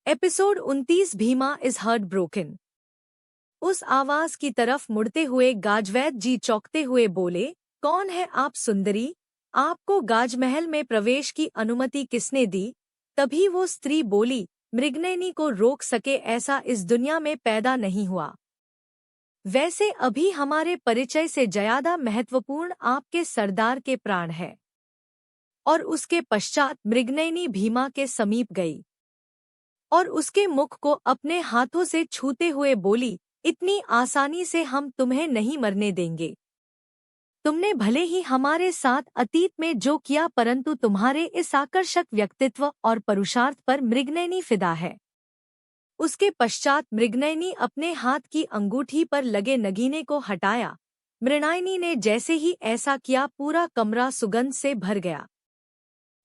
Episode 29 Bhima is heart broken. उस आवाज की तरफ मुड़ते हुए गाजवैद जी चौंकते हुए बोले, कौन है आप सुंदरी? आपको गाजमहल में प्रवेश की अनुमति किसने दी? तभी वो स्त्री बोली, मृगनयनी को रोक सके ऐसा इस दुनिया में पैदा नहीं हुआ। वैसे अभी हमारे परिचय से ज्यादा महत्वपूर्ण आपके सरदार के प्राण है। और उसके पश्चात मृगनयनी भीमा के समीप गई और उसके मुख को अपने हाथों से छूते हुए बोली, इतनी आसानी से हम तुम्हें नहीं मरने देंगे। तुमने भले ही हमारे साथ अतीत में जो किया, परंतु तुम्हारे इस आकर्षक व्यक्तित्व और पुरुषार्थ पर मृगनयनी फिदा है। उसके पश्चात मृगनयनी अपने हाथ की अंगूठी पर लगे नगीने को हटाया। मृणालिनी ने जैसे ही ऐसा किया, पूरा कमरा सुगंध से भर गया।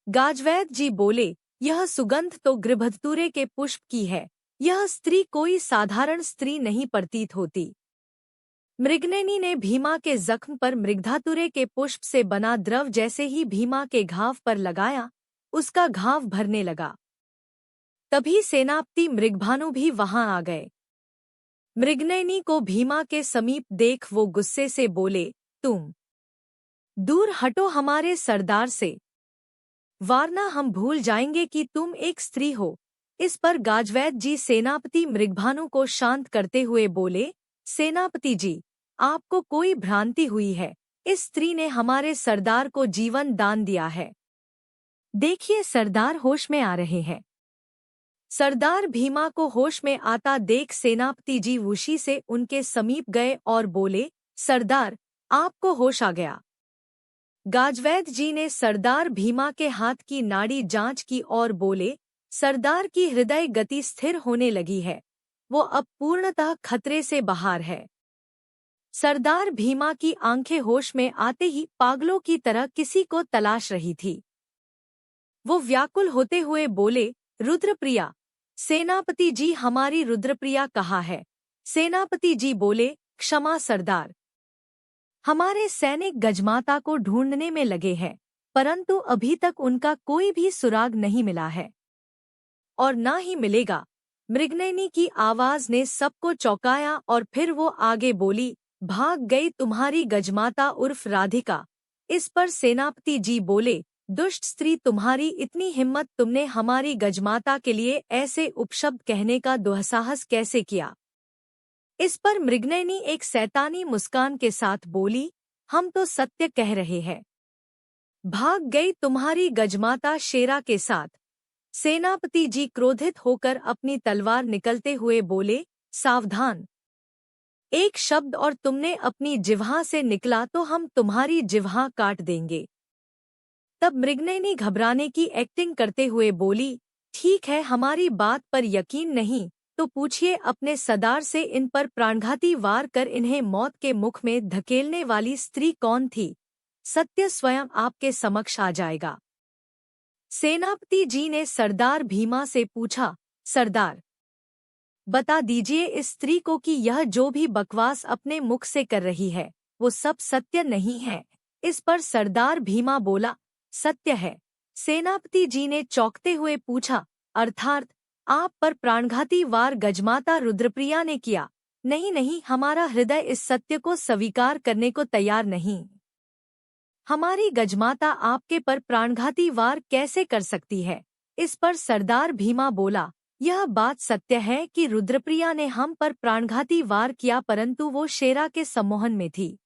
गाजवैद जी बोले, यह सुगंध तो गृभधतूरे के पुष्प की है। यह स्त्री कोई साधारण स्त्री नहीं प्रतीत होती। मृगनयनी ने भीमा के जख्म पर मृगधातुरे के पुष्प से बना द्रव जैसे ही भीमा के घाव पर लगाया, उसका घाव भरने लगा। तभी सेनापति मृगभानु भी वहां आ गए। मृगनयनी को भीमा के समीप देख वो गुस्से से बोले, तुम दूर हटो हमारे सरदार से, वरना हम भूल जाएंगे कि तुम एक स्त्री हो। इस पर गाजवैद जी सेनापति मृगभानु को शांत करते हुए बोले, सेनापति जी, आपको कोई भ्रांति हुई है। इस स्त्री ने हमारे सरदार को जीवन दान दिया है। देखिए, सरदार होश में आ रहे हैं। सरदार भीमा को होश में आता देख सेनापति जी वुशी से उनके समीप गए और बोले, सरदार, आपको होश आ गया। गाजवैद जी ने सरदार भीमा के हाथ की नाड़ी जांच की और बोले, सरदार की हृदय गति स्थिर होने लगी है। वो अब पूर्णतः खतरे से बाहर है। सरदार भीमा की आंखें होश में आते ही पागलों की तरह किसी को तलाश रही थी। वो व्याकुल होते हुए बोले, रुद्रप्रिया, सेनापति जी, हमारी रुद्रप्रिया कहाँ है? सेनापति जी बोले, क्षमा सरदार, हमारे सैनिक गजमाता को ढूंढने में लगे हैं, परंतु अभी तक उनका कोई भी सुराग नहीं मिला है और ना ही मिलेगा। मृगनयनी की आवाज ने सबको चौंकाया और फिर वो आगे बोली, भाग गई तुम्हारी गजमाता उर्फ राधिका। इस पर सेनापति जी बोले, दुष्ट स्त्री, तुम्हारी इतनी हिम्मत, तुमने हमारी गजमाता के लिए ऐसे उपशब्द कहने का दुस्साहस कैसे किया? इस पर मृगनयनी एक शैतानी मुस्कान के साथ बोली, हम तो सत्य कह रहे हैं। भाग गई तुम्हारी गजमाता शेरा के साथ। सेनापति जी क्रोधित होकर अपनी तलवार निकलते हुए बोले, सावधान, एक शब्द और तुमने अपनी जिह्वा से निकला तो हम तुम्हारी जिह्वा काट देंगे। तब मृगनयनी घबराने की एक्टिंग करते हुए बोली, ठीक है, हमारी बात पर यकीन नहीं तो पूछिए अपने सरदार से, इन पर प्राणघाती वार कर इन्हें मौत के मुख में धकेलने वाली स्त्री कौन थी? सत्य स्वयं आपके समक्ष आ जाएगा। सेनापति जी ने सरदार भीमा से पूछा, सरदार, बता दीजिए इस स्त्री को कि यह जो भी बकवास अपने मुख से कर रही है वो सब सत्य नहीं है। इस पर सरदार भीमा बोला, सत्य है। सेनापति जी ने चौंकते हुए पूछा, अर्थात आप पर प्राणघाती वार गजमाता रुद्रप्रिया ने किया? नहीं नहीं, हमारा हृदय इस सत्य को स्वीकार करने को तैयार नहीं। हमारी गजमाता आपके पर प्राणघाती वार कैसे कर सकती है? इस पर सरदार भीमा बोला, यह बात सत्य है कि रुद्रप्रिया ने हम पर प्राणघाती वार किया, परंतु वो शेरा के सम्मोहन में थी।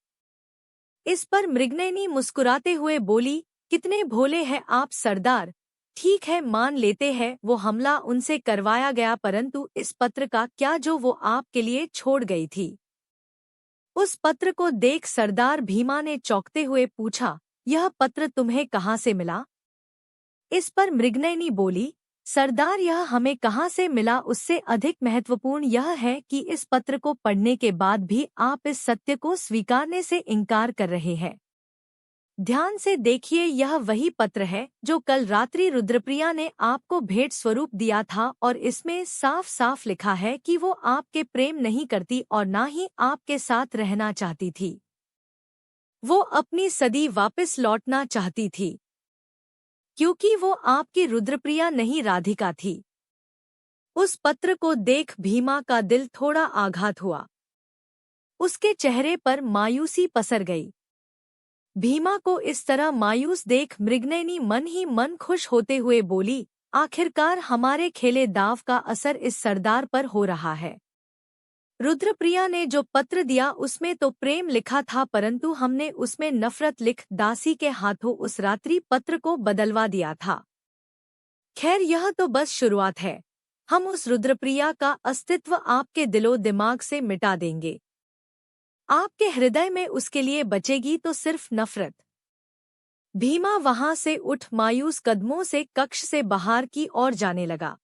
इस पर मृगनयनी मुस्कुराते हुए बोली, कितने भोले हैं आप सरदार। ठीक है, मान लेते हैं वो हमला उनसे करवाया गया, परंतु इस पत्र का क्या जो वो आपके लिए छोड़ गई थी? उस पत्र को देख सरदार भीमा ने चौंकते हुए पूछा, यह पत्र तुम्हें कहाँ से मिला? इस पर मृगनयनी बोली, सरदार, यह हमें कहाँ से मिला उससे अधिक महत्वपूर्ण यह है कि इस पत्र को पढ़ने के बाद भी आप इस सत्य को स्वीकारने से इनकार कर रहे हैं। ध्यान से देखिए, यह वही पत्र है जो कल रात्रि रुद्रप्रिया ने आपको भेंट स्वरूप दिया था और इसमें साफ साफ लिखा है कि वो आपके प्रेम नहीं करती और ना ही आपके साथ रहना चाहती थी। वो अपनी सदी वापस लौटना चाहती थी, क्योंकि वो आपकी रुद्रप्रिया नहीं राधिका थी। उस पत्र को देख भीमा का दिल थोड़ा आघात हुआ। उसके चेहरे पर मायूसी पसर गई। भीमा को इस तरह मायूस देख मृगनयनी मन ही मन खुश होते हुए बोली, आखिरकार हमारे खेले दाव का असर इस सरदार पर हो रहा है। रुद्रप्रिया ने जो पत्र दिया उसमें तो प्रेम लिखा था, परंतु हमने उसमें नफरत लिख दासी के हाथों उस रात्रि पत्र को बदलवा दिया था। खैर, यह तो बस शुरुआत है। हम उस रुद्रप्रिया का अस्तित्व आपके दिलो दिमाग से मिटा देंगे। आपके हृदय में उसके लिए बचेगी तो सिर्फ नफरत। भीमा वहां से उठ मायूस कदमों से कक्ष से बाहर की ओर जाने लगा।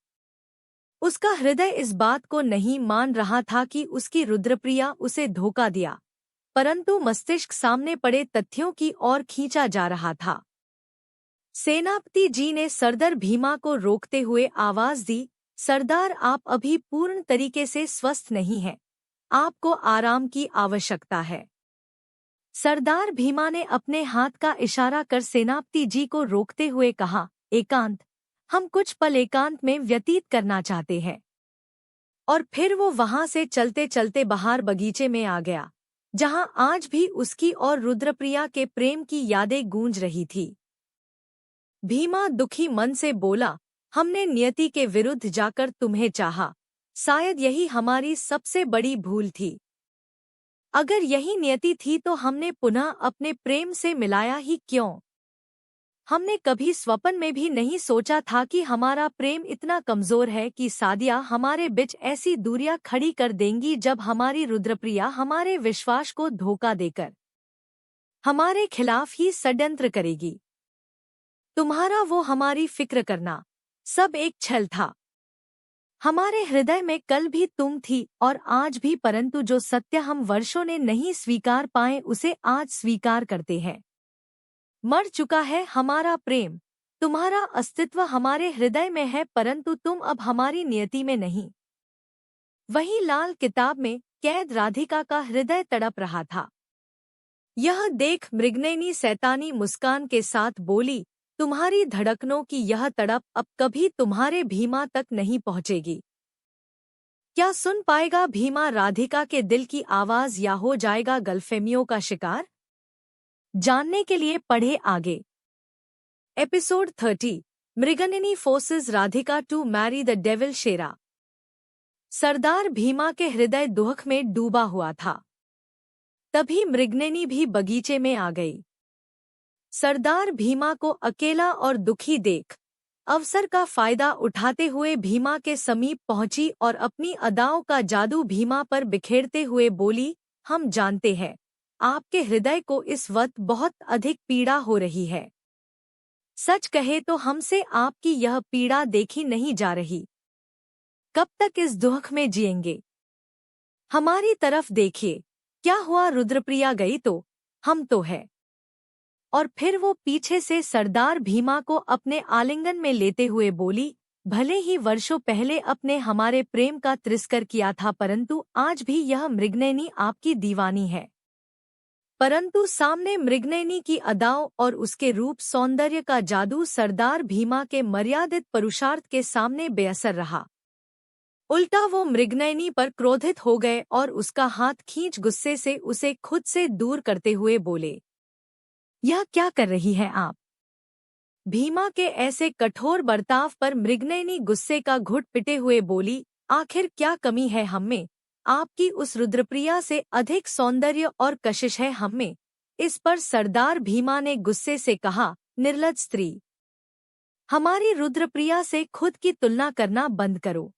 उसका हृदय इस बात को नहीं मान रहा था कि उसकी रुद्रप्रिया उसे धोखा दिया, परंतु मस्तिष्क सामने पड़े तथ्यों की ओर खींचा जा रहा था। सेनापति जी ने सरदार भीमा को रोकते हुए आवाज दी, सरदार, आप अभी पूर्ण तरीके से स्वस्थ नहीं हैं। आपको आराम की आवश्यकता है। सरदार भीमा ने अपने हाथ का इशारा कर सेनापति जी को रोकते हुए कहा, एकांत, हम कुछ पल एकांत में व्यतीत करना चाहते हैं। और फिर वो वहां से चलते चलते बाहर बगीचे में आ गया, जहां आज भी उसकी और रुद्रप्रिया के प्रेम की यादें गूंज रही थी। भीमा दुखी मन से बोला, हमने नियति के विरुद्ध जाकर तुम्हें चाहा। शायद यही हमारी सबसे बड़ी भूल थी। अगर यही नियति थी तो हमने पुनः अपने प्रेम से मिलाया ही क्यों? हमने कभी स्वप्न में भी नहीं सोचा था कि हमारा प्रेम इतना कमजोर है कि सादिया हमारे बीच ऐसी दूरियां खड़ी कर देंगी, जब हमारी रुद्रप्रिया हमारे विश्वास को धोखा देकर हमारे खिलाफ ही षड्यंत्र करेगी। तुम्हारा वो हमारी फिक्र करना सब एक छल था। हमारे हृदय में कल भी तुम थी और आज भी, परंतु जो सत्य हम वर्षों ने नहीं स्वीकार पाए उसे आज स्वीकार करते हैं। मर चुका है हमारा प्रेम। तुम्हारा अस्तित्व हमारे हृदय में है, परंतु तुम अब हमारी नियति में नहीं। वही लाल किताब में कैद राधिका का हृदय तड़प रहा था। यह देख मृगनयनी शैतानी मुस्कान के साथ बोली, तुम्हारी धड़कनों की यह तड़प अब कभी तुम्हारे भीमा तक नहीं पहुंचेगी। क्या सुन पाएगा भीमा राधिका के दिल की आवाज, या हो जाएगा गलफहमियों का शिकार? जानने के लिए पढ़े आगे। Episode 30, Mrignayani forces Radhika to marry the devil Shera. सरदार भीमा के हृदय दुख में डूबा हुआ था। तभी मृगनयनी भी बगीचे में आ गई। सरदार भीमा को अकेला और दुखी देख अवसर का फायदा उठाते हुए भीमा के समीप पहुंची और अपनी अदाओं का जादू भीमा पर बिखेरते हुए बोली, हम जानते हैं आपके हृदय को इस वक्त बहुत अधिक पीड़ा हो रही है। सच कहे तो हमसे आपकी यह पीड़ा देखी नहीं जा रही। कब तक इस दुख में जिएंगे? हमारी तरफ देखिए, क्या हुआ, रुद्रप्रिया गई तो हम तो है। और फिर वो पीछे से सरदार भीमा को अपने आलिंगन में लेते हुए बोली, भले ही वर्षों पहले अपने हमारे प्रेम का तिरस्कार किया था, परंतु आज भी यह मृगनयनी आपकी दीवानी है। परंतु सामने मृगनयनी की अदाओं और उसके रूप सौंदर्य का जादू सरदार भीमा के मर्यादित पुरुषार्थ के सामने बेअसर रहा। उल्टा वो मृगनयनी पर क्रोधित हो गए और उसका हाथ खींच गुस्से से उसे खुद से दूर करते हुए बोले, यह क्या कर रही है आप? भीमा के ऐसे कठोर बर्ताव पर मृगनयनी गुस्से का घुट पिटे हुए बोली, आखिर क्या कमी है हममें? आपकी उस रुद्रप्रिया से अधिक सौंदर्य और कशिश है हममें। इस पर सरदार भीमा ने गुस्से से कहा, निर्लज्ज स्त्री, हमारी रुद्रप्रिया से खुद की तुलना करना बंद करो।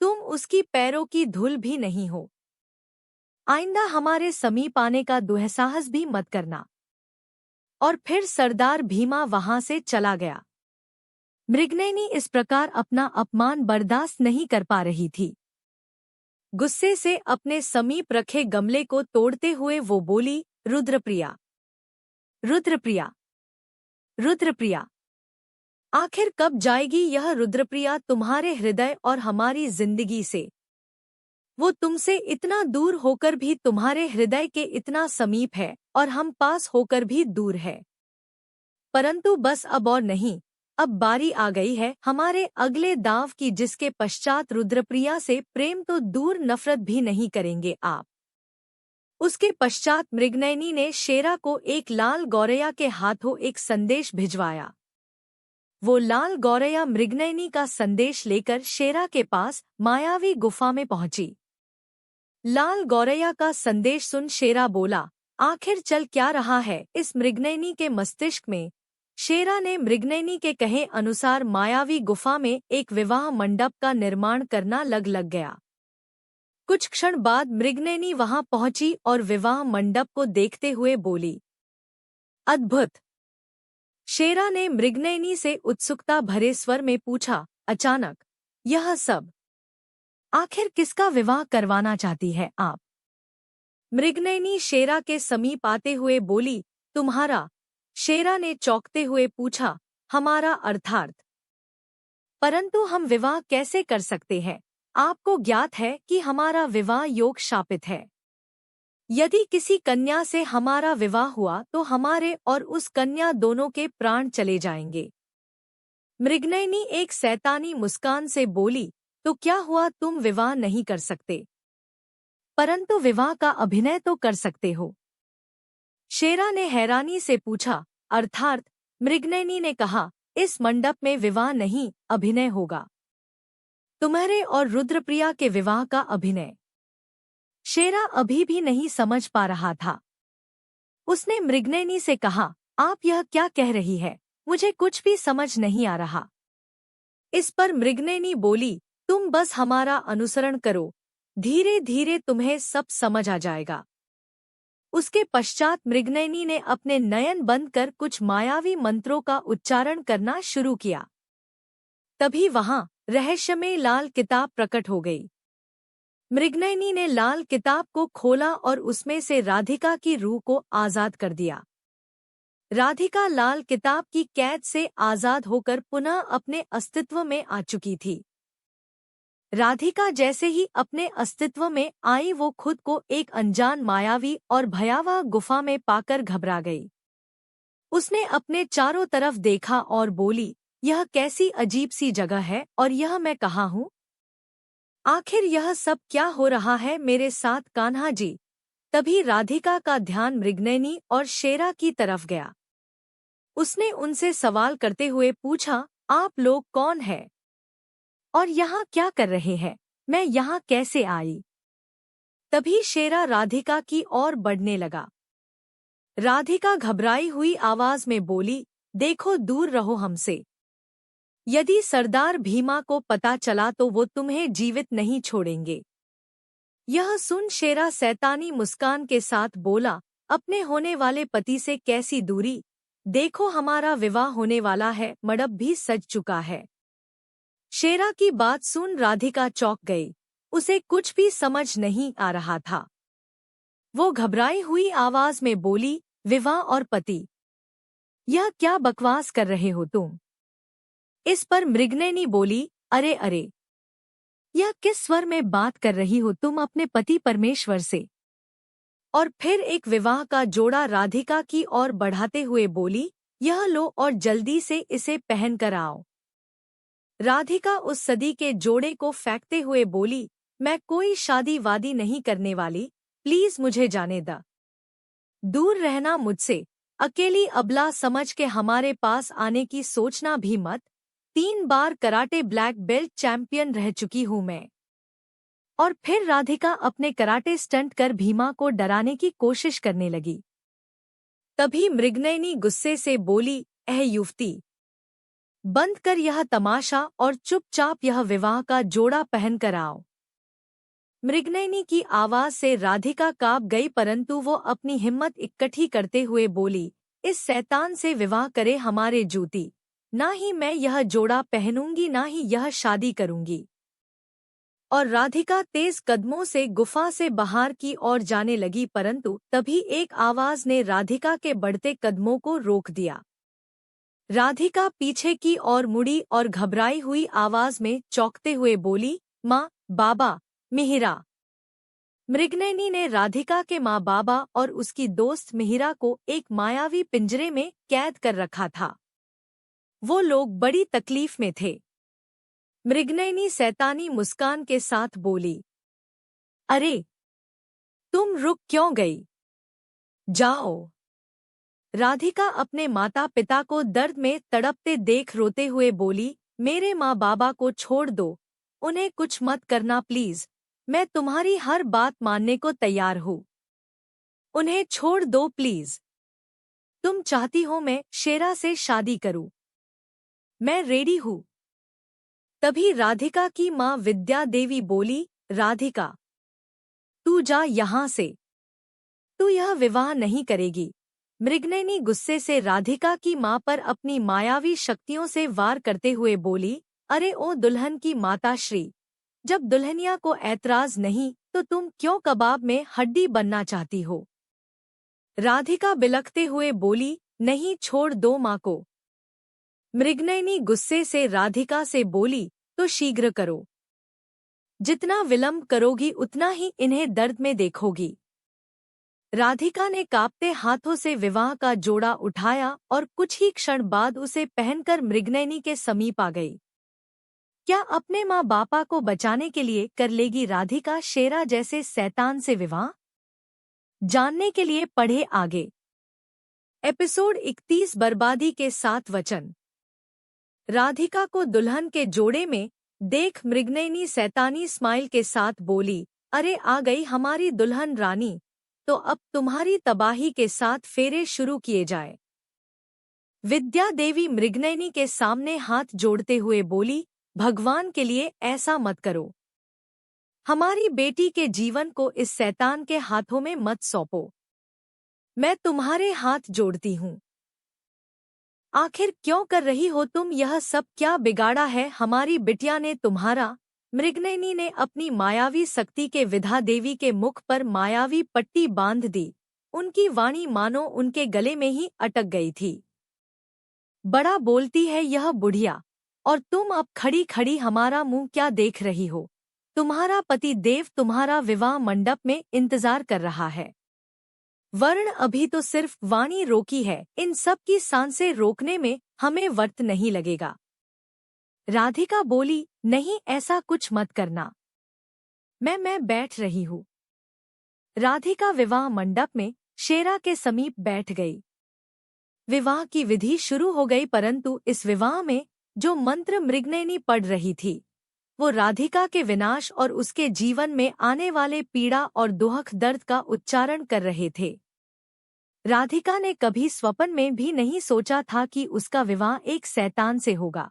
तुम उसकी पैरों की धूल भी नहीं हो। आइंदा हमारे समीप आने का दुस्साहस भी मत करना। और फिर सरदार भीमा वहां से चला गया। मृगनयनी इस प्रकार अपना अपमान बर्दाश्त नहीं कर पा रही थी। गुस्से से अपने समीप रखे गमले को तोड़ते हुए वो बोली, रुद्रप्रिया, रुद्रप्रिया, रुद्रप्रिया, आखिर कब जाएगी यह रुद्रप्रिया तुम्हारे हृदय और हमारी जिंदगी से? वो तुमसे इतना दूर होकर भी तुम्हारे हृदय के इतना समीप है और हम पास होकर भी दूर है। परंतु बस अब और नहीं, अब बारी आ गई है हमारे अगले दांव की, जिसके पश्चात रुद्रप्रिया से प्रेम तो दूर नफरत भी नहीं करेंगे आप। उसके पश्चात मृगनयनी ने शेरा को एक लाल गौरैया के हाथों एक संदेश भिजवाया। वो लाल गौरैया मृगनयनी का संदेश लेकर शेरा के पास मायावी गुफा में पहुंची। लाल गौरैया का संदेश सुन शेरा बोला, आखिर चल क्या रहा है इस मृगनयनी के मस्तिष्क में। शेरा ने मृगनयनी के कहे अनुसार मायावी गुफा में एक विवाह मंडप का निर्माण करना लग गया। कुछ क्षण बाद मृगनयनी वहां पहुंची और विवाह मंडप को देखते हुए बोली, अद्भुत। शेरा ने मृगनयनी से उत्सुकता भरे स्वर में पूछा, अचानक यह सब आखिर किसका विवाह करवाना चाहती है आप? मृगनयनी शेरा के समीप आते हुए बोली, तुम्हारा। शेरा ने चौंकते हुए पूछा, हमारा अर्थात? परंतु हम विवाह कैसे कर सकते हैं? आपको ज्ञात है कि हमारा विवाह योग शापित है। यदि किसी कन्या से हमारा विवाह हुआ तो हमारे और उस कन्या दोनों के प्राण चले जाएंगे। मृगनयनी एक शैतानी मुस्कान से बोली, तो क्या हुआ, तुम विवाह नहीं कर सकते, परंतु विवाह का अभिनय तो कर सकते हो। शेरा ने हैरानी से पूछा, अर्थात? मृगनयनी ने कहा, इस मंडप में विवाह नहीं, अभिनय होगा। तुम्हारे और रुद्रप्रिया के विवाह का अभिनय। शेरा अभी भी नहीं समझ पा रहा था। उसने मृगनयनी से कहा, आप यह क्या कह रही है, मुझे कुछ भी समझ नहीं आ रहा। इस पर मृगनयनी बोली, तुम बस हमारा अनुसरण करो, धीरे धीरे तुम्हें सब समझ आ जाएगा। उसके पश्चात मृगनयनी ने अपने नयन बंद कर कुछ मायावी मंत्रों का उच्चारण करना शुरू किया। तभी वहां रहस्यमय लाल किताब प्रकट हो गई। मृगनयनी ने लाल किताब को खोला और उसमें से राधिका की रूह को आजाद कर दिया। राधिका लाल किताब की कैद से आजाद होकर पुनः अपने अस्तित्व में आ चुकी थी। राधिका जैसे ही अपने अस्तित्व में आई वो खुद को एक अनजान मायावी और भयावह गुफा में पाकर घबरा गई। उसने अपने चारों तरफ देखा और बोली, यह कैसी अजीब सी जगह है और यह मैं कहाँ हूँ? आखिर यह सब क्या हो रहा है मेरे साथ कान्हा जी? तभी राधिका का ध्यान मृगनयनी और शेरा की तरफ गया। उसने उनसे सवाल करते हुए पूछा, आप लोग कौन हैं? और यहाँ क्या कर रहे हैं? मैं यहाँ कैसे आई? तभी शेरा राधिका की ओर बढ़ने लगा। राधिका घबराई हुई आवाज में बोली, देखो दूर रहो हमसे। यदि सरदार भीमा को पता चला तो वो तुम्हें जीवित नहीं छोड़ेंगे। यह सुन शेरा शैतानी मुस्कान के साथ बोला, अपने होने वाले पति से कैसी दूरी? देखो हमारा विवाह होने वाला है, मंडप भी सज चुका है। शेरा की बात सुन राधिका चौंक गई। उसे कुछ भी समझ नहीं आ रहा था। वो घबराई हुई आवाज में बोली, विवाह और पति, यह क्या बकवास कर रहे हो तुम? इस पर मृगनयनी बोली, अरे अरे, यह किस स्वर में बात कर रही हो तुम अपने पति परमेश्वर से? और फिर एक विवाह का जोड़ा राधिका की ओर बढ़ाते हुए बोली, यह लो और जल्दी से इसे पहन कर आओ। राधिका उस सदी के जोड़े को फेंकते हुए बोली, मैं कोई शादी वादी नहीं करने वाली, प्लीज मुझे जाने द। दूर रहना मुझसे, अकेली अबला समझ के हमारे पास आने की सोचना भी मत। 3 बार कराटे ब्लैक बेल्ट चैंपियन रह चुकी हूँ मैं। और फिर राधिका अपने कराटे स्टंट कर भीमा को डराने की कोशिश करने लगी। तभी मृगनयनी गुस्से से बोली, युवती, बंद कर यह तमाशा और चुपचाप यह विवाह का जोड़ा पहन कर आओ। मृगनयनी की आवाज से राधिका कांप गई, परंतु वो अपनी हिम्मत इकट्ठी करते हुए बोली, इस शैतान से विवाह करे हमारे जूती, ना ही मैं यह जोड़ा पहनूंगी ना ही यह शादी करूंगी। और राधिका तेज कदमों से गुफा से बाहर की ओर जाने लगी, परंतु तभी एक आवाज ने राधिका के बढ़ते कदमों को रोक दिया। राधिका पीछे की ओर मुड़ी और घबराई हुई आवाज में चौंकते हुए बोली, माँ, बाबा, मिहिरा। मृगनयनी ने राधिका के माँ बाबा और उसकी दोस्त मिहिरा को एक मायावी पिंजरे में कैद कर रखा था। वो लोग बड़ी तकलीफ में थे। मृगनयनी शैतानी मुस्कान के साथ बोली, अरे तुम रुक क्यों गई? जाओ। राधिका अपने माता पिता को दर्द में तड़पते देख रोते हुए बोली, मेरे माँ बाबा को छोड़ दो, उन्हें कुछ मत करना प्लीज, मैं तुम्हारी हर बात मानने को तैयार हूँ। उन्हें छोड़ दो प्लीज। तुम चाहती हो मैं शेरा से शादी करूं? मैं रेडी हूँ। तभी राधिका की माँ विद्या देवी बोली, राधिका तू जा यहाँ से, तू यह विवाह नहीं करेगी। मृगनयनी गुस्से से राधिका की माँ पर अपनी मायावी शक्तियों से वार करते हुए बोली, अरे ओ दुल्हन की माताश्री, जब दुल्हनिया को ऐतराज नहीं तो तुम क्यों कबाब में हड्डी बनना चाहती हो? राधिका बिलखते हुए बोली, नहीं, छोड़ दो माँ को। मृगनयनी गुस्से से राधिका से बोली, तो शीघ्र करो। जितना विलंब करोगी उतना ही इन्हें दर्द में देखोगी। राधिका ने कांपते हाथों से विवाह का जोड़ा उठाया और कुछ ही क्षण बाद उसे पहनकर मृगनयनी के समीप आ गई। क्या अपने माँ बापा को बचाने के लिए कर लेगी राधिका शेरा जैसे शैतान से विवाह? जानने के लिए पढ़े आगे। एपिसोड 31 बर्बादी के 7 वचन। राधिका को दुल्हन के जोड़े में देख मृगनयनी शैतानी स्माइल के साथ बोली, अरे आ गई हमारी दुल्हन रानी, तो अब तुम्हारी तबाही के साथ फेरे शुरू किए जाए। विद्या देवी मृगनयनी के सामने हाथ जोड़ते हुए बोली, भगवान के लिए ऐसा मत करो। हमारी बेटी के जीवन को इस शैतान के हाथों में मत सौंपो। मैं तुम्हारे हाथ जोड़ती हूँ। आखिर क्यों कर रही हो तुम यह सब? क्या बिगाड़ा है हमारी बिटिया ने तुम्हारा? मृगनयनी ने अपनी मायावी शक्ति के विधा देवी के मुख पर मायावी पट्टी बांध दी। उनकी वाणी मानो उनके गले में ही अटक गई थी। बड़ा बोलती है यह बुढ़िया, और तुम अब खड़ी खड़ी हमारा मुंह क्या देख रही हो? तुम्हारा पति देव तुम्हारा विवाह मंडप में इंतजार कर रहा है। वर्ण अभी तो सिर्फ वाणी रोकी है, इन सब की सांसें रोकने में हमें वक्त नहीं लगेगा। राधिका बोली, नहीं, ऐसा कुछ मत करना। मैं बैठ रही हूँ। राधिका विवाह मंडप में शेरा के समीप बैठ गई। विवाह की विधि शुरू हो गई, परंतु इस विवाह में जो मंत्र मृगनयनी पढ़ रही थी वो राधिका के विनाश और उसके जीवन में आने वाले पीड़ा और दुख दर्द का उच्चारण कर रहे थे। राधिका ने कभी स्वप्न में भी नहीं सोचा था कि उसका विवाह एक शैतान से होगा।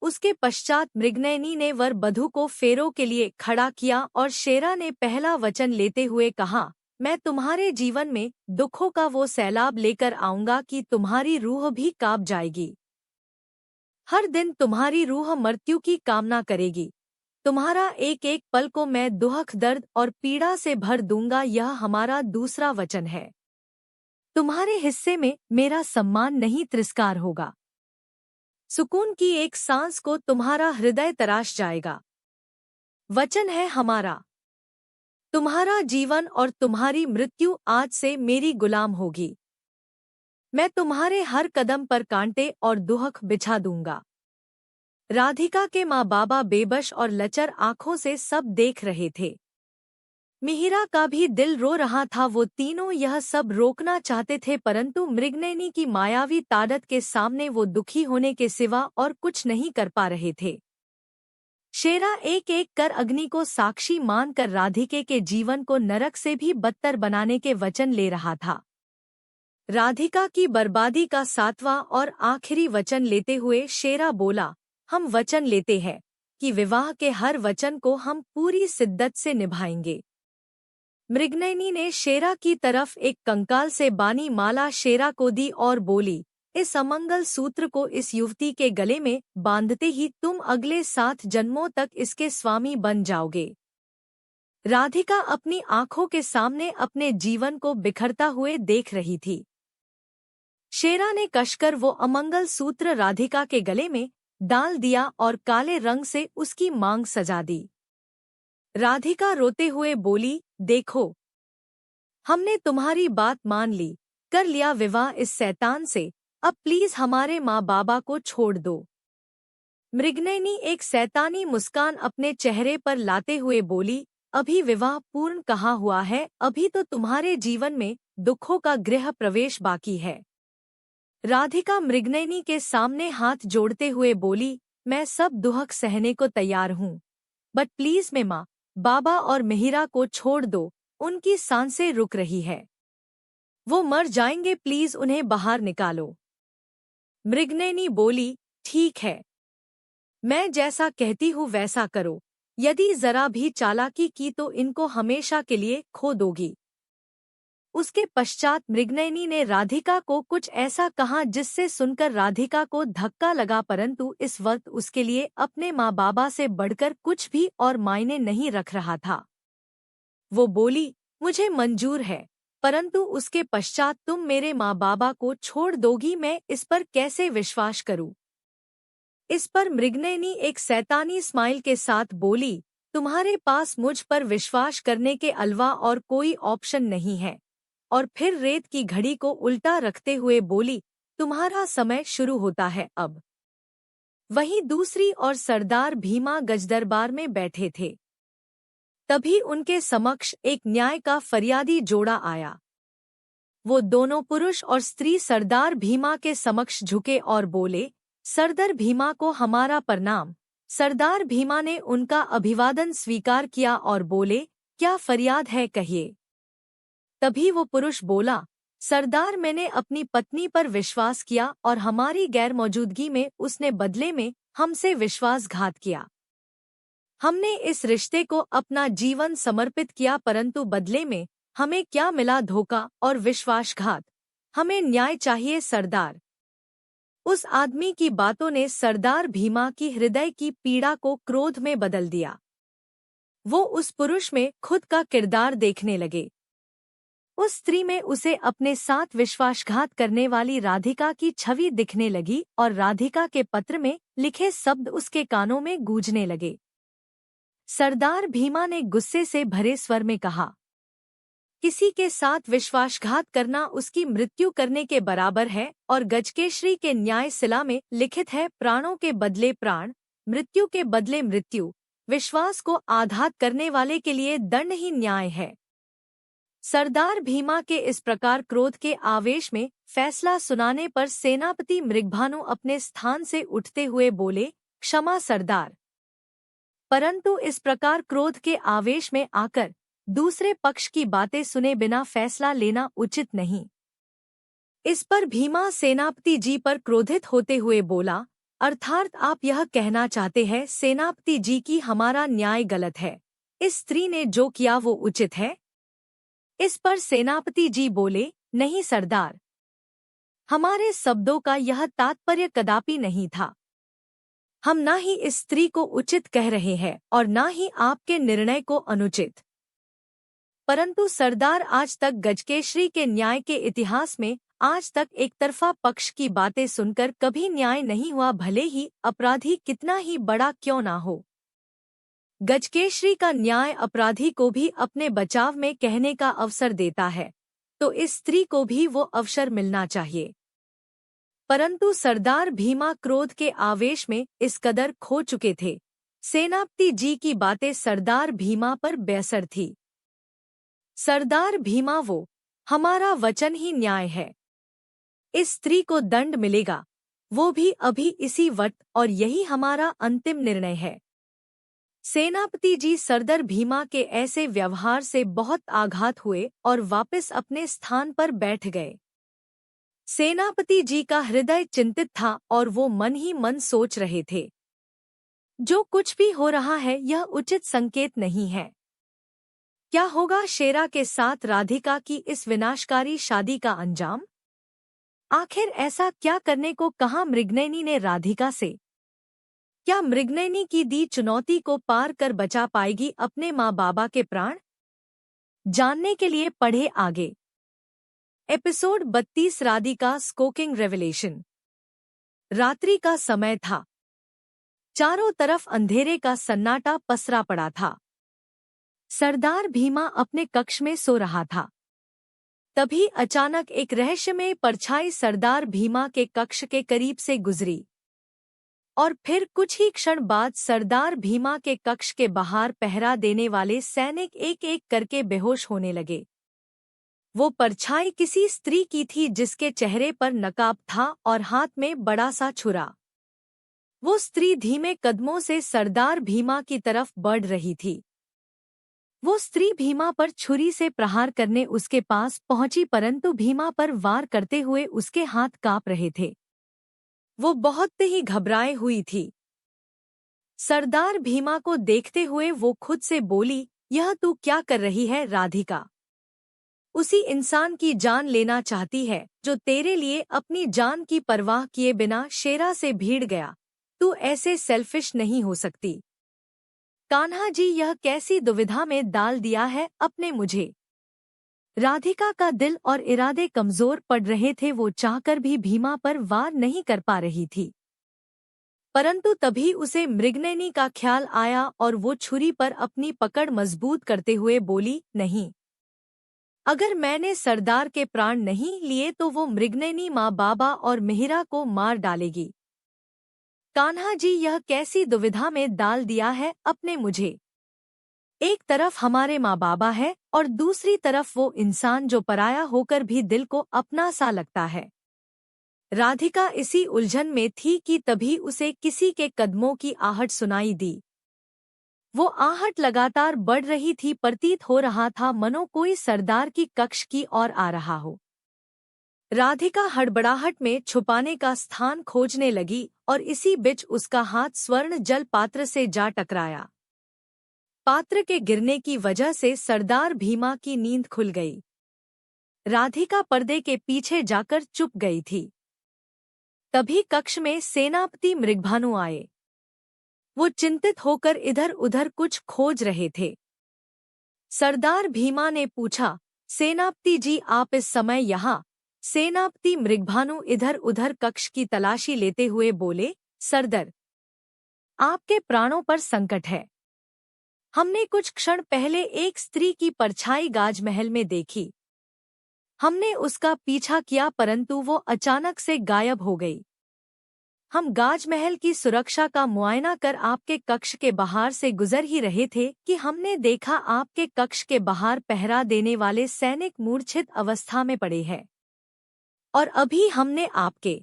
उसके पश्चात मृगनयनी ने वर वधू को फेरों के लिए खड़ा किया और शेरा ने पहला वचन लेते हुए कहा, मैं तुम्हारे जीवन में दुखों का वो सैलाब लेकर आऊंगा कि तुम्हारी रूह भी कांप जाएगी। हर दिन तुम्हारी रूह मृत्यु की कामना करेगी। तुम्हारा एक एक पल को मैं दुख दर्द और पीड़ा से भर दूंगा। यह हमारा दूसरा वचन है। तुम्हारे हिस्से में मेरा सम्मान नहीं, तिरस्कार होगा। सुकून की एक सांस को तुम्हारा हृदय तराश जाएगा। वचन है हमारा, तुम्हारा जीवन और तुम्हारी मृत्यु आज से मेरी गुलाम होगी। मैं तुम्हारे हर कदम पर कांटे और दुख बिछा दूंगा। राधिका के माँ बाबा बेबस और लचर आंखों से सब देख रहे थे। मिहिरा का भी दिल रो रहा था। वो तीनों यह सब रोकना चाहते थे, परंतु मृगनयनी की मायावी ताकत के सामने वो दुखी होने के सिवा और कुछ नहीं कर पा रहे थे। शेरा एक एक कर अग्नि को साक्षी मानकर राधिके के जीवन को नरक से भी बदतर बनाने के वचन ले रहा था। राधिका की बर्बादी का 7वां और आखिरी वचन लेते हुए शेरा बोला, हम वचन लेते हैं कि विवाह के हर वचन को हम पूरी शिद्दत से निभाएंगे। मृगनयनी ने शेरा की तरफ एक कंकाल से बानी माला शेरा को दी और बोली, इस अमंगल सूत्र को इस युवती के गले में बांधते ही तुम अगले 7 जन्मों तक इसके स्वामी बन जाओगे। राधिका अपनी आंखों के सामने अपने जीवन को बिखरता हुए देख रही थी। शेरा ने कसकर वो अमंगल सूत्र राधिका के गले में डाल दिया और काले रंग से उसकी मांग सजा दी। राधिका रोते हुए बोली, देखो, हमने तुम्हारी बात मान ली, कर लिया विवाह इस शैतान से, अब प्लीज हमारे माँ बाबा को छोड़ दो। मृगनयनी एक शैतानी मुस्कान अपने चेहरे पर लाते हुए बोली, अभी विवाह पूर्ण कहाँ हुआ है, अभी तो तुम्हारे जीवन में दुखों का गृह प्रवेश बाकी है। राधिका मृगनयनी के सामने हाथ जोड़ते हुए बोली, मैं सब दुख सहने को तैयार हूँ, बट प्लीज मैं माँ बाबा और मिहिरा को छोड़ दो, उनकी सांसें रुक रही है, वो मर जाएंगे, प्लीज उन्हें बाहर निकालो। मृगनयनी बोली, ठीक है, मैं जैसा कहती हूँ वैसा करो, यदि जरा भी चालाकी की तो इनको हमेशा के लिए खो दोगी। उसके पश्चात मृगनयनी ने राधिका को कुछ ऐसा कहा जिससे सुनकर राधिका को धक्का लगा, परंतु इस वक्त उसके लिए अपने माँ बाबा से बढ़कर कुछ भी और मायने नहीं रख रहा था। वो बोली, मुझे मंजूर है, परंतु उसके पश्चात तुम मेरे माँ बाबा को छोड़ दोगी, मैं इस पर कैसे विश्वास करूँ। इस पर मृगनयनी एक शैतानी स्माइल के साथ बोली, तुम्हारे पास मुझ पर विश्वास करने के अलावा और कोई ऑप्शन नहीं है। और फिर रेत की घड़ी को उल्टा रखते हुए बोली, तुम्हारा समय शुरू होता है अब। वहीं दूसरी ओर सरदार भीमा गजदरबार में बैठे थे। तभी उनके समक्ष एक न्याय का फरियादी जोड़ा आया। वो दोनों पुरुष और स्त्री सरदार भीमा के समक्ष झुके और बोले, सरदार भीमा को हमारा प्रणाम। सरदार भीमा ने उनका अभिवादन स्वीकार किया और बोले, क्या फरियाद है, कहिए। तभी वो पुरुष बोला, सरदार, मैंने अपनी पत्नी पर विश्वास किया और हमारी गैरमौजूदगी में उसने बदले में हमसे विश्वासघात किया। हमने इस रिश्ते को अपना जीवन समर्पित किया, परंतु बदले में हमें क्या मिला, धोखा और विश्वासघात। हमें न्याय चाहिए सरदार। उस आदमी की बातों ने सरदार भीमा की हृदय की पीड़ा को क्रोध में बदल दिया। वो उस पुरुष में खुद का किरदार देखने लगे। उस स्त्री में उसे अपने साथ विश्वासघात करने वाली राधिका की छवि दिखने लगी और राधिका के पत्र में लिखे शब्द उसके कानों में गूंजने लगे। सरदार भीमा ने गुस्से से भरे स्वर में कहा, किसी के साथ विश्वासघात करना उसकी मृत्यु करने के बराबर है और गजकेसरी के न्याय शिला में लिखित है, प्राणों के बदले प्राण, मृत्यु के बदले मृत्यु। विश्वास को आघात करने वाले के लिए दंड ही न्याय है। सरदार भीमा के इस प्रकार क्रोध के आवेश में फैसला सुनाने पर सेनापति मृगभानु अपने स्थान से उठते हुए बोले, क्षमा सरदार, परंतु इस प्रकार क्रोध के आवेश में आकर दूसरे पक्ष की बातें सुने बिना फैसला लेना उचित नहीं। इस पर भीमा सेनापति जी पर क्रोधित होते हुए बोला, अर्थात आप यह कहना चाहते हैं सेनापति जी की हमारा न्याय गलत है, इस स्त्री ने जो किया वो उचित है। इस पर सेनापति जी बोले, नहीं सरदार, हमारे शब्दों का यह तात्पर्य कदापि नहीं था। हम ना ही इस स्त्री को उचित कह रहे हैं और ना ही आपके निर्णय को अनुचित, परंतु सरदार, आज तक गजकेसरी के न्याय के इतिहास में आज तक एक तरफा पक्ष की बातें सुनकर कभी न्याय नहीं हुआ, भले ही अपराधी कितना ही बड़ा क्यों ना हो। गजकेसरी का न्याय अपराधी को भी अपने बचाव में कहने का अवसर देता है, तो इस स्त्री को भी वो अवसर मिलना चाहिए। परंतु सरदार भीमा क्रोध के आवेश में इस कदर खो चुके थे। सेनापति जी की बातें सरदार भीमा पर बेअसर थी। सरदार भीमा, वो हमारा वचन ही न्याय है। इस स्त्री को दंड मिलेगा, वो भी अभी इसी वक्त, और यही हमारा अंतिम निर्णय है। सेनापति जी सरदार भीमा के ऐसे व्यवहार से बहुत आघात हुए और वापस अपने स्थान पर बैठ गए। सेनापति जी का हृदय चिंतित था और वो मन ही मन सोच रहे थे, जो कुछ भी हो रहा है यह उचित संकेत नहीं है। क्या होगा शेरा के साथ राधिका की इस विनाशकारी शादी का अंजाम? आखिर ऐसा क्या करने को कहा मृगनयनी ने राधिका से? क्या मृगनयनी की दी चुनौती को पार कर बचा पाएगी अपने माँ बाबा के प्राण? जानने के लिए पढ़े आगे। Episode 32, Radhika shocking revelation. रात्रि का समय था। चारों तरफ अंधेरे का सन्नाटा पसरा पड़ा था। सरदार भीमा अपने कक्ष में सो रहा था। तभी अचानक एक रहस्यमय परछाई सरदार भीमा के कक्ष के करीब से गुजरी और फिर कुछ ही क्षण बाद सरदार भीमा के कक्ष के बाहर पहरा देने वाले सैनिक एक एक करके बेहोश होने लगे। वो परछाई किसी स्त्री की थी जिसके चेहरे पर नकाब था और हाथ में बड़ा सा छुरा। वो स्त्री धीमे कदमों से सरदार भीमा की तरफ बढ़ रही थी। वो स्त्री भीमा पर छुरी से प्रहार करने उसके पास पहुंची, परंतु भीमा पर वार करते हुए उसके हाथ कांप रहे थे। वो बहुत ही घबराई हुई थी। सरदार भीमा को देखते हुए वो खुद से बोली, यह तू क्या कर रही है राधिका? उसी इंसान की जान लेना चाहती है जो तेरे लिए अपनी जान की परवाह किए बिना शेरा से भीड़ गया। तू ऐसे सेल्फिश नहीं हो सकती। कान्हा जी, यह कैसी दुविधा में डाल दिया है अपने मुझे। राधिका का दिल और इरादे कमजोर पड़ रहे थे। वो चाहकर भी भीमा पर वार नहीं कर पा रही थी, परंतु तभी उसे मृगनयनी का ख्याल आया और वो छुरी पर अपनी पकड़ मजबूत करते हुए बोली, नहीं, अगर मैंने सरदार के प्राण नहीं लिए तो वो मृगनयनी माँ बाबा और मिहिरा को मार डालेगी। कान्हा जी, यह कैसी दुविधा में डाल दिया है अपने मुझे। एक तरफ हमारे माँ बाबा है और दूसरी तरफ वो इंसान जो पराया होकर भी दिल को अपना सा लगता है। राधिका इसी उलझन में थी कि तभी उसे किसी के कदमों की आहट सुनाई दी। वो आहट लगातार बढ़ रही थी। प्रतीत हो रहा था मनो कोई सरदार की कक्ष की ओर आ रहा हो। राधिका हड़बड़ाहट में छुपाने का स्थान खोजने लगी और इसी बीच उसका हाथ स्वर्ण जल पात्र से जा टकराया। पात्र के गिरने की वजह से सरदार भीमा की नींद खुल गई। राधिका पर्दे के पीछे जाकर चुप गई थी। तभी कक्ष में सेनापति मृगभानु आए। वो चिंतित होकर इधर उधर कुछ खोज रहे थे। सरदार भीमा ने पूछा, सेनापति जी, आप इस समय यहाँ? सेनापति मृगभानु इधर उधर कक्ष की तलाशी लेते हुए बोले, सरदार, आपके प्राणों पर संकट है। हमने कुछ क्षण पहले एक स्त्री की परछाई गाजमहल में देखी। हमने उसका पीछा किया परंतु वो अचानक से गायब हो गई। हम गाजमहल की सुरक्षा का मुआयना कर आपके कक्ष के बाहर से गुजर ही रहे थे कि हमने देखा आपके कक्ष के बाहर पहरा देने वाले सैनिक मूर्छित अवस्था में पड़े हैं और अभी हमने आपके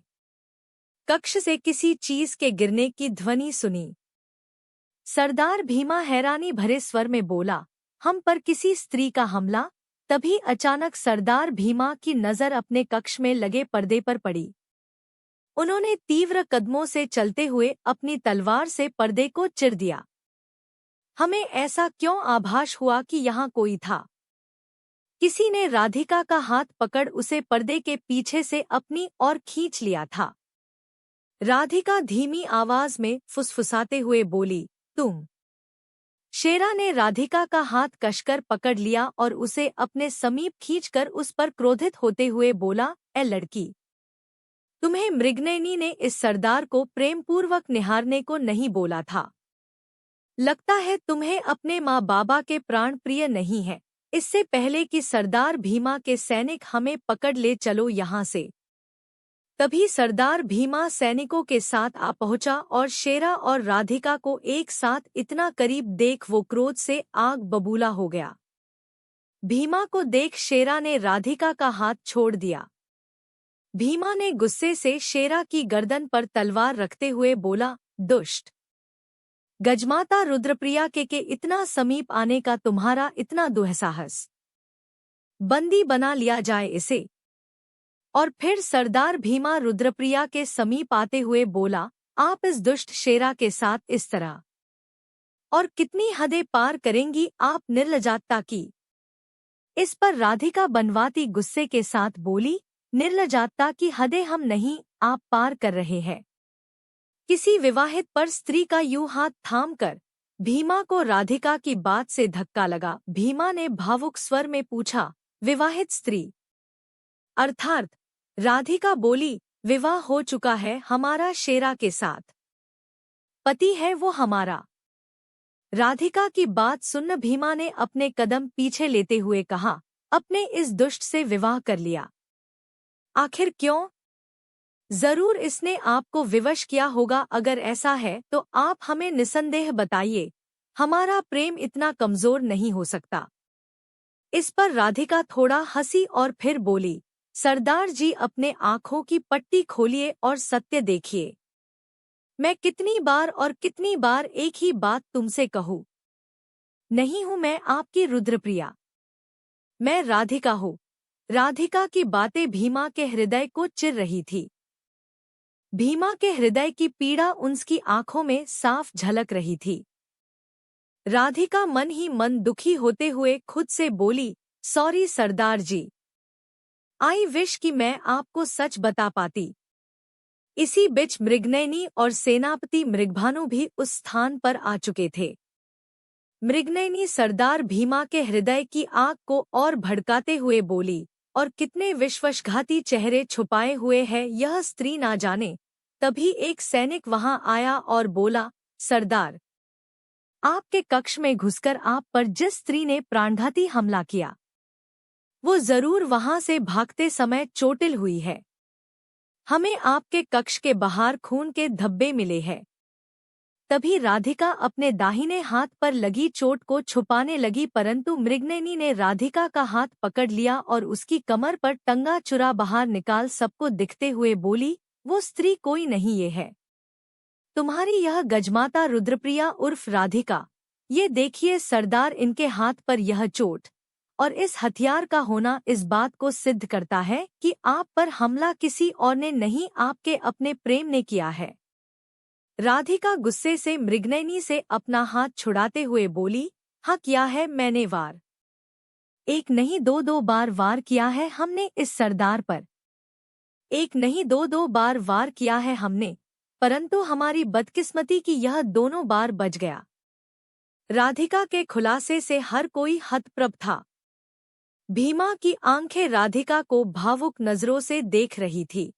कक्ष से किसी चीज के गिरने की ध्वनि सुनी। सरदार भीमा हैरानी भरे स्वर में बोला, हम पर किसी स्त्री का हमला? तभी अचानक सरदार भीमा की नजर अपने कक्ष में लगे पर्दे पर पड़ी। उन्होंने तीव्र कदमों से चलते हुए अपनी तलवार से पर्दे को चिर दिया। हमें ऐसा क्यों आभास हुआ कि यहाँ कोई था? किसी ने राधिका का हाथ पकड़ उसे पर्दे के पीछे से अपनी ओर खींच लिया था। राधिका धीमी आवाज में फुसफुसाते हुए बोली, तुम? शेरा ने राधिका का हाथ कसकर पकड़ लिया और उसे अपने समीप खींचकर उस पर क्रोधित होते हुए बोला, ए लड़की, तुम्हें मृगनयनी ने इस सरदार को प्रेमपूर्वक निहारने को नहीं बोला था। लगता है तुम्हें अपने माँ बाबा के प्राण प्रिय नहीं है। इससे पहले कि सरदार भीमा के सैनिक हमें पकड़ ले चलो यहाँ से। तभी सरदार भीमा सैनिकों के साथ आ पहुंचा और शेरा और राधिका को एक साथ इतना करीब देख वो क्रोध से आग बबूला हो गया। भीमा को देख शेरा ने राधिका का हाथ छोड़ दिया। भीमा ने गुस्से से शेरा की गर्दन पर तलवार रखते हुए बोला, दुष्ट, गजमाता रुद्रप्रिया के इतना समीप आने का तुम्हारा इतना दुस्साहस? बंदी बना लिया जाए इसे। और फिर सरदार भीमा रुद्रप्रिया के समीप आते हुए बोला, आप इस दुष्ट शेरा के साथ इस तरह और कितनी हदें पार करेंगी आप निर्लजाता की? इस पर राधिका बनवाती गुस्से के साथ बोली, निर्लजाता की हदें हम नहीं आप पार कर रहे हैं। किसी विवाहित पर स्त्री का यूं हाथ थामकर भीमा को राधिका की बात से धक्का लगा। भीमा ने भावुक स्वर में पूछा, विवाहित स्त्री अर्थात? राधिका बोली, विवाह हो चुका है हमारा शेरा के साथ, पति है वो हमारा। राधिका की बात सुन भीमा ने अपने कदम पीछे लेते हुए कहा, अपने इस दुष्ट से विवाह कर लिया। आखिर क्यों? जरूर इसने आपको विवश किया होगा। अगर ऐसा है तो आप हमें निसंदेह बताइए। हमारा प्रेम इतना कमजोर नहीं हो सकता। इस पर राधिका थोड़ा हंसी और फिर बोली, सरदार जी अपने आँखों की पट्टी खोलिए और सत्य देखिए। मैं कितनी बार एक ही बात तुमसे कहूँ। नहीं हूँ मैं आपकी रुद्रप्रिया, मैं राधिका हूँ। राधिका की बातें भीमा के हृदय को चिर रही थी। भीमा के हृदय की पीड़ा उसकी आंखों में साफ झलक रही थी। राधिका मन ही मन दुखी होते हुए खुद से बोली, sorry Sardar ji, I wish कि मैं आपको सच बता पाती। इसी बीच मृगनयनी और सेनापति मृगभानु भी उस स्थान पर आ चुके थे। मृगनयनी सरदार भीमा के हृदय की आग को और भड़काते हुए बोली, और कितने विश्वासघाती चेहरे छुपाए हुए है यह स्त्री ना जाने। तभी एक सैनिक वहां आया और बोला, सरदार, आपके कक्ष में घुसकर आप पर जिस स्त्री ने प्राणघाती हमला किया, वो जरूर वहां से भागते समय चोटिल हुई है। हमें आपके कक्ष के बाहर खून के धब्बे मिले हैं। तभी राधिका अपने दाहिने हाथ पर लगी चोट को छुपाने लगी, परंतु मृगनयनी ने राधिका का हाथ पकड़ लिया और उसकी कमर पर टंगा चुरा बाहर निकाल सबको दिखते हुए बोली, वो स्त्री कोई नहीं, ये है तुम्हारी यह गजमाता रुद्रप्रिया उर्फ राधिका। ये देखिए सरदार, इनके हाथ पर यह चोट और इस हथियार का होना इस बात को सिद्ध करता है कि आप पर हमला किसी और ने नहीं, आपके अपने प्रेम ने किया है। राधिका गुस्से से मृगनयनी से अपना हाथ छुड़ाते हुए बोली, हाँ किया है मैंने वार। एक नहीं दो बार वार किया है हमने इस सरदार पर। एक नहीं दो बार वार किया है हमने, परंतु हमारी बदकिस्मती की यह दोनों बार बच गया। राधिका के खुलासे से हर कोई हतप्रभ था। भीमा की आंखें राधिका को भावुक नजरों से देख रही थी।